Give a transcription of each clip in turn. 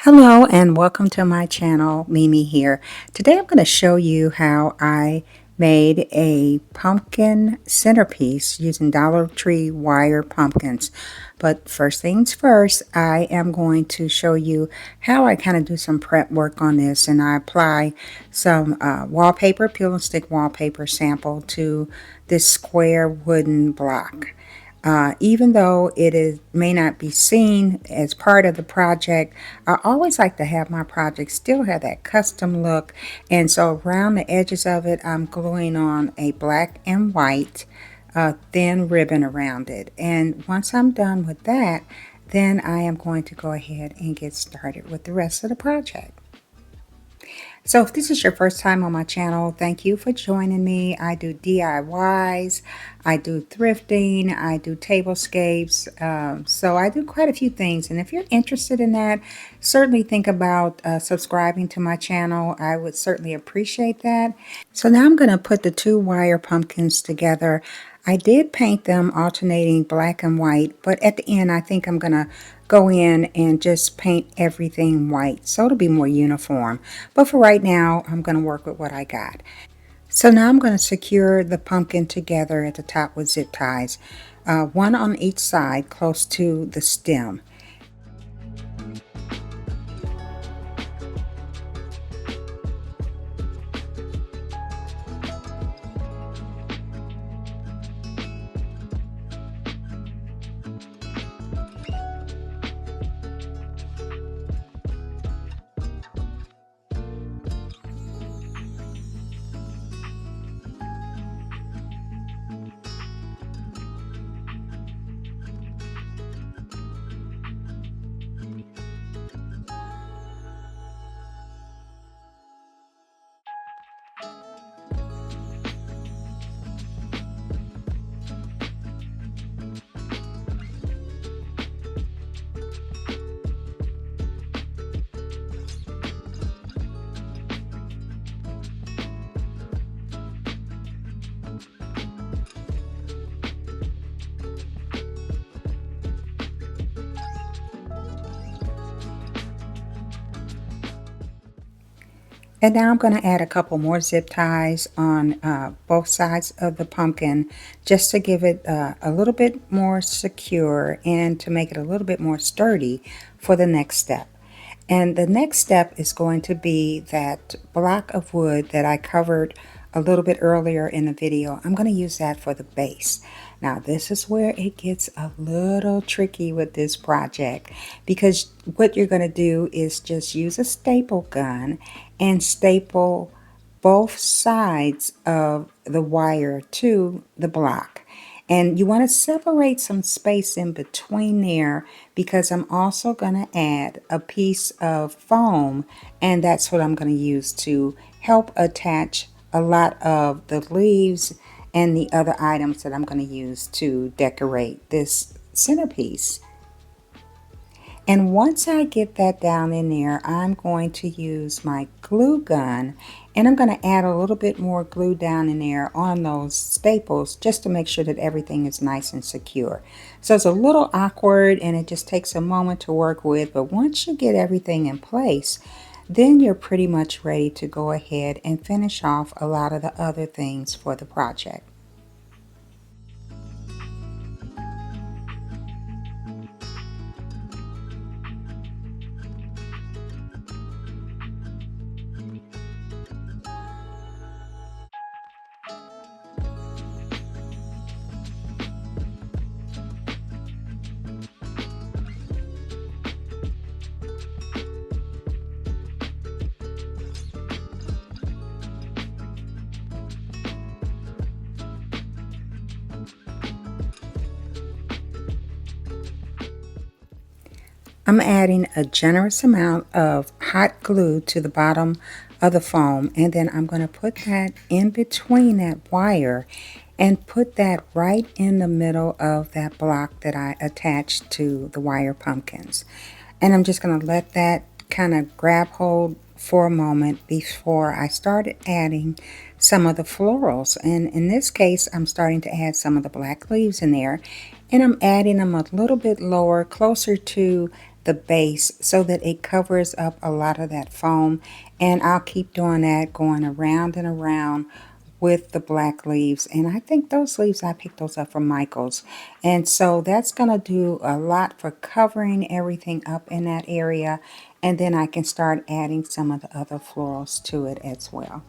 Hello and welcome to my channel, Mimi here. Today I'm going to show you how I made a pumpkin centerpiece using Dollar Tree wire pumpkins. But first things first, I am going to show you how I kind of do some prep work on this, and I apply some wallpaper, peel and stick wallpaper sample to this square wooden block. Even though may not be seen as part of the project, I always like to have my project still have that custom look. And so around the edges of it, I'm gluing on a black and white thin ribbon around it. And once I'm done with that, then I am going to go ahead and get started with the rest of the project. So if this is your first time on my channel, thank you for joining me. I do DIYs, I do thrifting, I do tablescapes. So I do quite a few things. And if you're interested in that, certainly think about subscribing to my channel. I would certainly appreciate that. So now I'm going to put the two wire pumpkins together. I did paint them alternating black and white, but at the end I think I'm going to go in and just paint everything white so it'll be more uniform. But for right now, I'm going to work with what I got. So now I'm going to secure the pumpkin together at the top with zip ties, one on each side close to the stem. And now I'm going to add a couple more zip ties on both sides of the pumpkin just to give it a little bit more secure and to make it a little bit more sturdy for the next step. And the next step is going to be that block of wood that I covered a little bit earlier in the video. I'm going to use that for the base. Now this is where it gets a little tricky with this project, because what you're going to do is just use a staple gun and staple both sides of the wire to the block. And you want to separate some space in between there, because I'm also going to add a piece of foam, and that's what I'm going to use to help attach a lot of the leaves and the other items that I'm going to use to decorate this centerpiece. And once I get that down in there, I'm going to use my glue gun, and I'm going to add a little bit more glue down in there on those staples just to make sure that everything is nice and secure. So it's a little awkward and it just takes a moment to work with, but once you get everything in place, then you're pretty much ready to go ahead and finish off a lot of the other things for the project. I'm adding a generous amount of hot glue to the bottom of the foam, and then I'm going to put that in between that wire and put that right in the middle of that block that I attached to the wire pumpkins. And I'm just going to let that kind of grab hold for a moment before I started adding some of the florals. And in this case, I'm starting to add some of the black leaves in there, and I'm adding them a little bit lower, closer to the base so that it covers up a lot of that foam. And I'll keep doing that, going around and around with the black leaves. And I think those leaves, I picked those up from Michael's. And so that's going to do a lot for covering everything up in that area. And then I can start adding some of the other florals to it as well.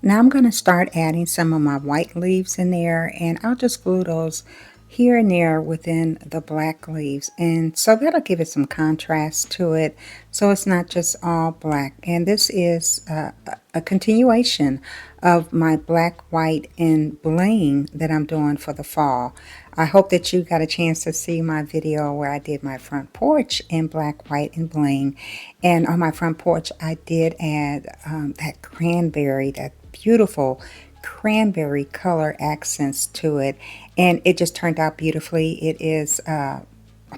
Now I'm going to start adding some of my white leaves in there, and I'll just glue those here and there within the black leaves. And so that'll give it some contrast to it, so it's not just all black. And this is a continuation of my black, white, and bling that I'm doing for the fall. I hope that you got a chance to see my video where I did my front porch in black, white, and bling. And on my front porch, I did add that cranberry, that beautiful cranberry color accents to it, and it just turned out beautifully. It is a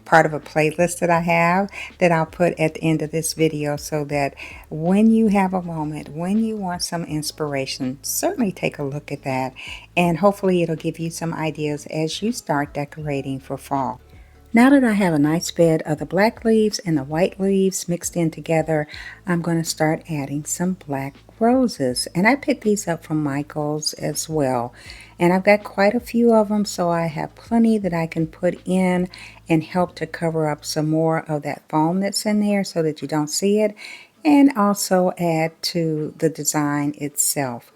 part of a playlist that I have that I'll put at the end of this video, so that when you have a moment, when you want some inspiration, certainly take a look at that, and hopefully it'll give you some ideas as you start decorating for fall. Now that I have a nice bed of the black leaves and the white leaves mixed in together, I'm going to start adding some black roses. And I picked these up from Michael's as well. And I've got quite a few of them, so I have plenty that I can put in and help to cover up some more of that foam that's in there so that you don't see it. And also add to the design itself.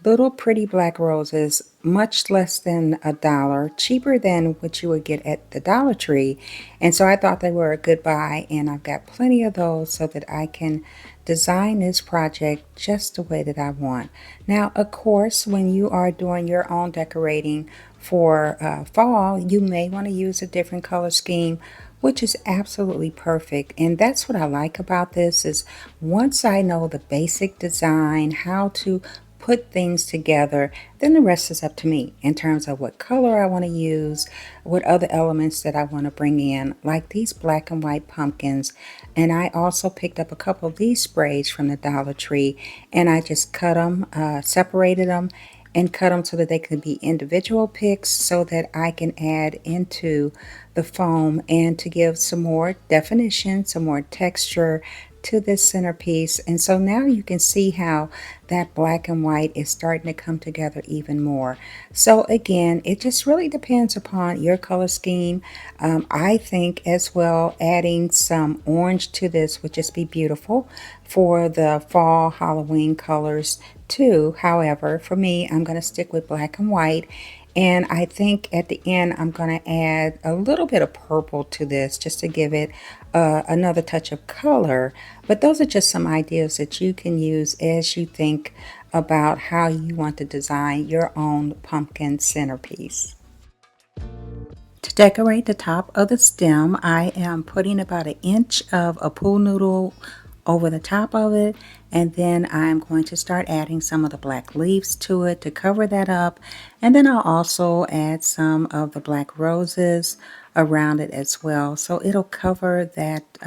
Little pretty black roses, much less than $1, cheaper than what you would get at the Dollar Tree. And so I thought they were a good buy, and I've got plenty of those so that I can design this project just the way that I want. Now, of course, when you are doing your own decorating for fall, you may want to use a different color scheme, which is absolutely perfect. And that's what I like about this, is once I know the basic design, how to put things together, then the rest is up to me in terms of what color I want to use, what other elements that I want to bring in, like these black and white pumpkins. And I also picked up a couple of these sprays from the Dollar Tree, and I just cut them, separated them, and cut them so that they could be individual picks, so that I can add into the foam and to give some more definition, some more texture to this centerpiece. And so now you can see how that black and white is starting to come together even more. So again, it just really depends upon your color scheme. I think as well adding some orange to this would just be beautiful for the fall Halloween colors too. However, for me, I'm going to stick with black and white. And I think at the end, I'm going to add a little bit of purple to this just to give it another touch of color. But those are just some ideas that you can use as you think about how you want to design your own pumpkin centerpiece. To decorate the top of the stem, I am putting about 1 inch of a pool noodle over the top of it, and then I'm going to start adding some of the black leaves to it to cover that up, and then I'll also add some of the black roses around it as well, so it'll cover that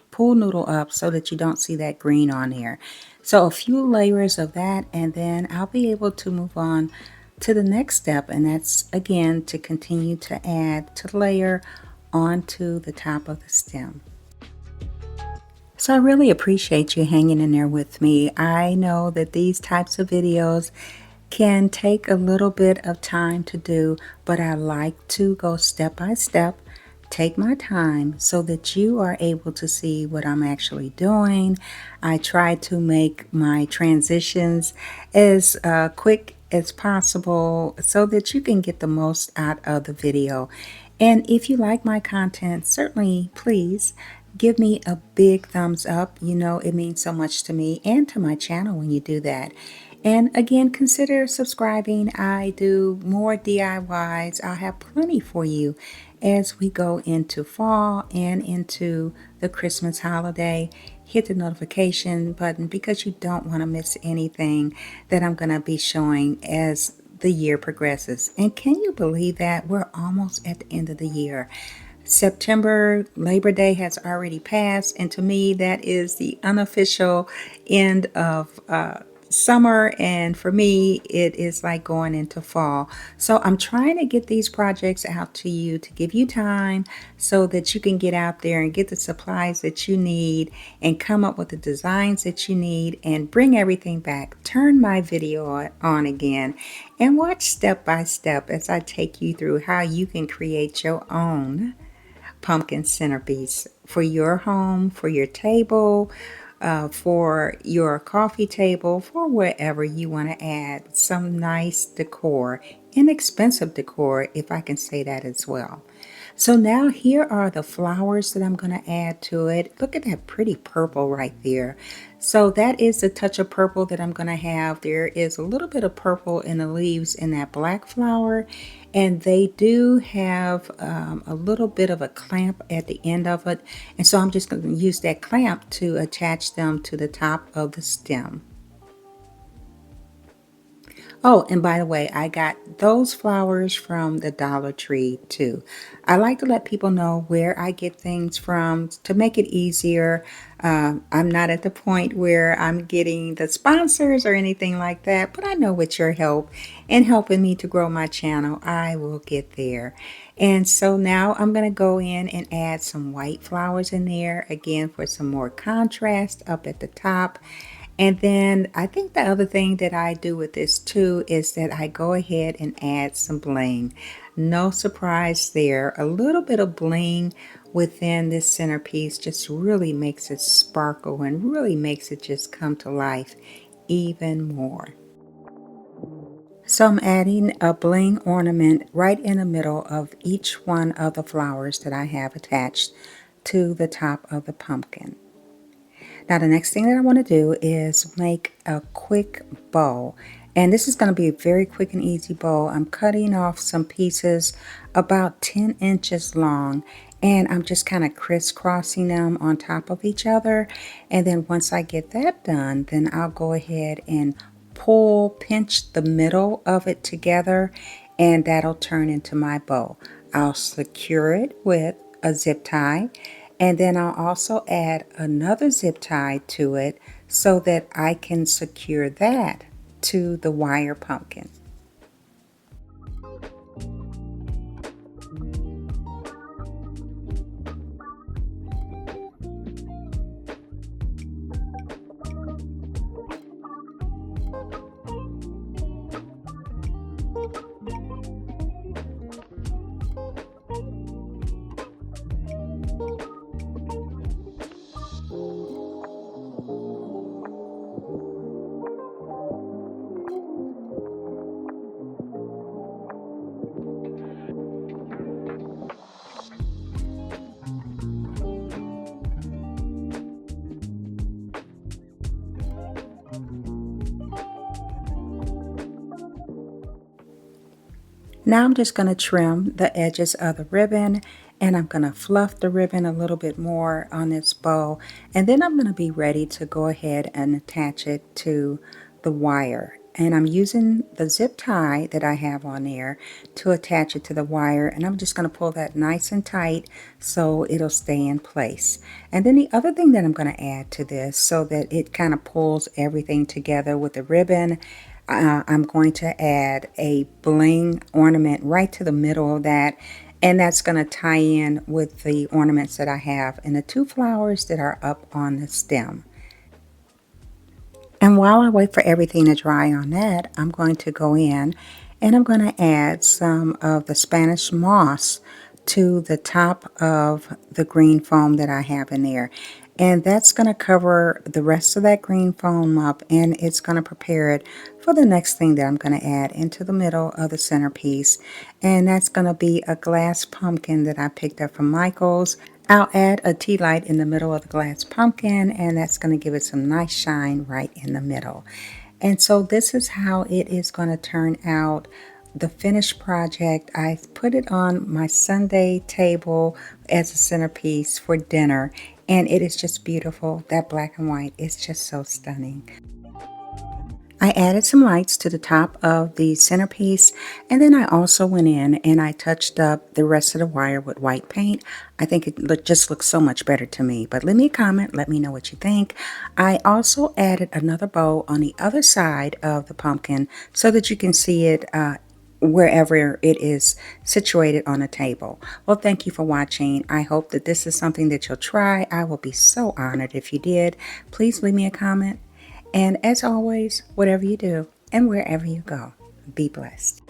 pool noodle up so that you don't see that green on there. So a few layers of that, and then I'll be able to move on to the next step, and that's again to continue to add, to layer onto the top of the stem. So I really appreciate you hanging in there with me. I know that these types of videos can take a little bit of time to do, but I like to go step by step, take my time so that you are able to see what I'm actually doing. I try to make my transitions as quick as possible so that you can get the most out of the video. And if you like my content, certainly please give me a big thumbs up. You know, it means so much to me and to my channel when you do that. And again, consider subscribing. I do more DIYs. I'll have plenty for you as we go into fall and into the Christmas holiday. Hit the notification button because you don't want to miss anything that I'm going to be showing as the year progresses. And can you believe that? We're almost at the end of the year. September, Labor Day has already passed, and to me, that is the unofficial end of summer. And for me, it is like going into fall. So I'm trying to get these projects out to you to give you time so that you can get out there and get the supplies that you need and come up with the designs that you need and bring everything back. Turn my video on again and watch step by step as I take you through how you can create your own pumpkin centerpiece for your home, for your table, for your coffee table, for wherever you want to add some nice decor, inexpensive decor, if I can say that as well. So now here are the flowers that I'm going to add to it. Look at that pretty purple right there. So that is the touch of purple that I'm going to have. There is a little bit of purple in the leaves in that black flower, and they do have a little bit of a clamp at the end of it. And so I'm just going to use that clamp to attach them to the top of the stem. Oh, and by the way, I got those flowers from the Dollar Tree too. I like to let people know where I get things from to make it easier. I'm not at the point where I'm getting the sponsors or anything like that, but I know with your help and helping me to grow my channel, I will get there. And so now I'm going to go in and add some white flowers in there again for some more contrast up at the top. And then I think the other thing that I do with this too is that I go ahead and add some bling. No surprise there. A little bit of bling within this centerpiece just really makes it sparkle and really makes it just come to life even more. So I'm adding a bling ornament right in the middle of each one of the flowers that I have attached to the top of the pumpkin. Now the next thing that I want to do is make a quick bow. And this is going to be a very quick and easy bow. I'm cutting off some pieces about 10 inches long, and I'm just kind of crisscrossing them on top of each other. And then once I get that done, then I'll go ahead and pinch the middle of it together, and that'll turn into my bow. I'll secure it with a zip tie, and then I'll also add another zip tie to it so that I can secure that to the wire pumpkin. Now I'm just going to trim the edges of the ribbon, and I'm going to fluff the ribbon a little bit more on this bow, and then I'm going to be ready to go ahead and attach it to the wire. And I'm using the zip tie that I have on there to attach it to the wire, and I'm just going to pull that nice and tight so it'll stay in place. And then the other thing that I'm going to add to this so that it kind of pulls everything together with the ribbon, I'm going to add a bling ornament right to the middle of that, and that's going to tie in with the ornaments that I have and the two flowers that are up on the stem. And while I wait for everything to dry on that, I'm going to go in and I'm going to add some of the Spanish moss to the top of the green foam that I have in there. And that's going to cover the rest of that green foam up, and it's going to prepare it for the next thing that I'm going to add into the middle of the centerpiece. And that's going to be a glass pumpkin that I picked up from Michael's. I'll add a tea light in the middle of the glass pumpkin, and that's going to give it some nice shine right in the middle. And so this is how it is going to turn out. The finished project, I put it on my Sunday table as a centerpiece for dinner, and it is just beautiful. That black and white is just so stunning. I added some lights to the top of the centerpiece, and then I also went in and I touched up the rest of the wire with white paint. I think it just looks so much better to me, but leave me a comment, let me know what you think. I also added another bow on the other side of the pumpkin so that you can see it wherever it is situated on a table. Well, thank you for watching. I hope that this is something that you'll try. I will be so honored if you did. Please leave me a comment. And as always, whatever you do and wherever you go, be blessed.